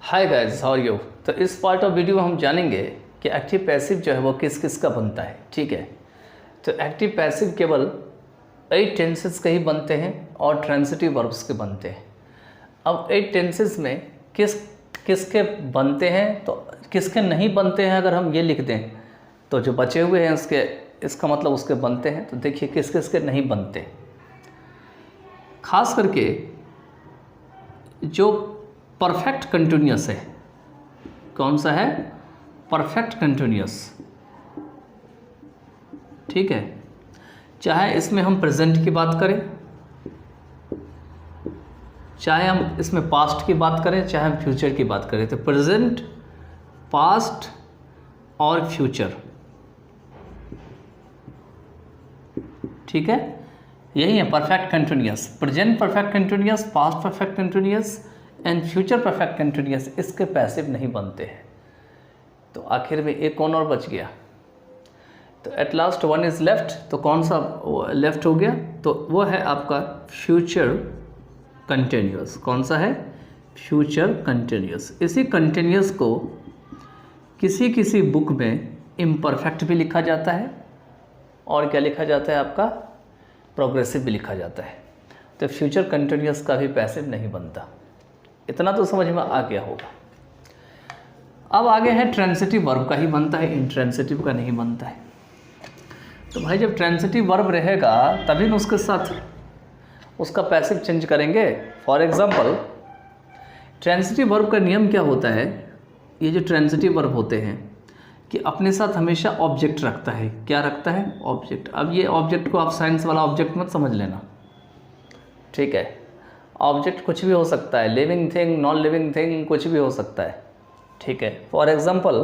Hi guys, how are you. तो इस part of video में हम जानेंगे कि एक्टिव पैसिव जो है वो किस किस का बनता है। ठीक है, तो एक्टिव पैसिव केवल 8 टेंसेस के ही बनते हैं और ट्रांजिटिव वर्ब्स के बनते हैं। अब 8 टेंसेस में किस किसके बनते हैं तो किसके नहीं बनते हैं, अगर हम ये लिख दें तो जो बचे हुए हैं उसके इसका मतलब उसके बनते हैं। तो देखिए किस किस के नहीं बनते। खास करके जो परफेक्ट कंटिन्यूअस है, कौन सा है? Perfect continuous. ठीक है, चाहे इसमें हम प्रेजेंट की बात करें, चाहे हम इसमें पास्ट की बात करें, चाहे हम फ्यूचर की बात करें, तो प्रेजेंट, पास्ट और फ्यूचर। ठीक है, यही है perfect continuous. Present perfect continuous, past perfect continuous and future perfect continuous, इसके पैसिव नहीं बनते हैं। तो आखिर में एक कौन और बच गया? तो at last one is left. तो कौन सा लेफ्ट हो गया? तो वो है आपका फ्यूचर कंटिन्यूअस। कौन सा है? Future continuous. इसी कंटिन्यूअस को किसी किसी बुक में इम्परफेक्ट भी लिखा जाता है और क्या लिखा जाता है आपका? प्रोग्रेसिव भी लिखा जाता है। तो फ्यूचर कंटिन्यूअस का भी पैसिव नहीं बनता। इतना तो समझ में आ गया होगा। अब आगे है ट्रांजिटिव वर्ब का ही बनता है, इंट्रांजिटिव का नहीं बनता है। तो भाई जब ट्रांजिटिव वर्ब रहेगा तभी न उसके साथ उसका पैसिव चेंज करेंगे। फॉर एग्जांपल ट्रांजिटिव वर्ब का नियम क्या होता है? ये जो ट्रांजिटिव वर्ब होते हैं कि अपने साथ हमेशा ऑब्जेक्ट रखता है। क्या रखता है? ऑब्जेक्ट। अब ये ऑब्जेक्ट को आप साइंस वाला ऑब्जेक्ट मत समझ लेना, ठीक है। ऑब्जेक्ट कुछ भी हो सकता है, living thing, non living thing, कुछ भी हो सकता है, ठीक है। फॉर एग्जांपल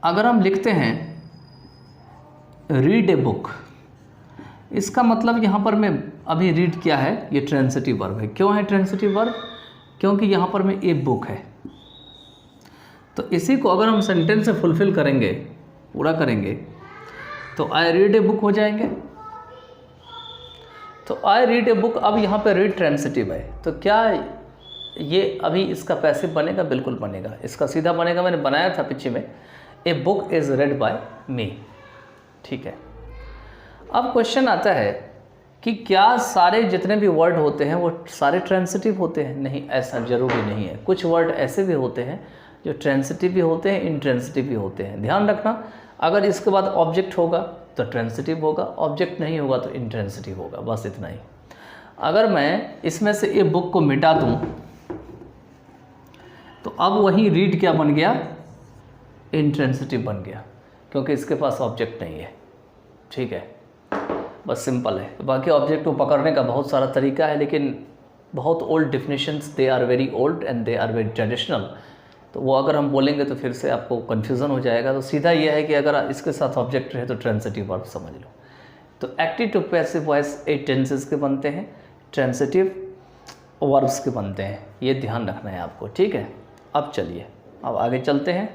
अगर हम लिखते हैं रीड ए बुक, इसका मतलब यहाँ पर मैं अभी रीड क्या है? ये ट्रांजिटिव वर्ब है। क्यों है ट्रांजिटिव वर्ब? क्योंकि यहाँ पर में ए बुक है। तो इसी को अगर हम सेंटेंस से फुलफिल करेंगे, पूरा करेंगे, तो आई रीड ए बुक हो जाएंगे। तो आई रीड ए बुक, अब यहाँ पे रीड ट्रांजिटिव है, तो क्या ये अभी इसका पैसिव बनेगा? बिल्कुल बनेगा। इसका सीधा बनेगा, मैंने बनाया था पीछे में, a book is read by me. ठीक है, अब क्वेश्चन आता है कि क्या सारे जितने भी वर्ड होते हैं वो सारे ट्रांजिटिव होते हैं? नहीं, ऐसा जरूरी नहीं है। कुछ वर्ड ऐसे भी होते हैं जो ट्रांजिटिव भी होते हैं, इंट्रांजिटिव भी होते हैं। ध्यान रखना, अगर इसके बाद ऑब्जेक्ट होगा तो ट्रांजिटिव होगा, ऑब्जेक्ट नहीं होगा तो इंट्रांजिटिव होगा, बस इतना ही। अगर मैं इसमें से ये बुक को मिटा दूं तो अब वही रीड क्या बन गया? इंट्रांजिटिव बन गया, क्योंकि इसके पास ऑब्जेक्ट नहीं है। ठीक है, बस सिंपल है। बाकी ऑब्जेक्ट को पकड़ने का बहुत सारा तरीका है, लेकिन बहुत old definitions, they are very old and they are very traditional. तो वो अगर हम बोलेंगे तो फिर से आपको कन्फ्यूज़न हो जाएगा। तो सीधा ये है कि अगर इसके साथ ऑब्जेक्ट रहे तो ट्रांजिटिव वर्ब समझ लो। तो active to passive voice 8 tenses के बनते हैं, ट्रांजिटिव वर्ब्स के बनते हैं। ये ध्यान रखना है आपको, ठीक है। अब चलिए, अब आगे चलते हैं।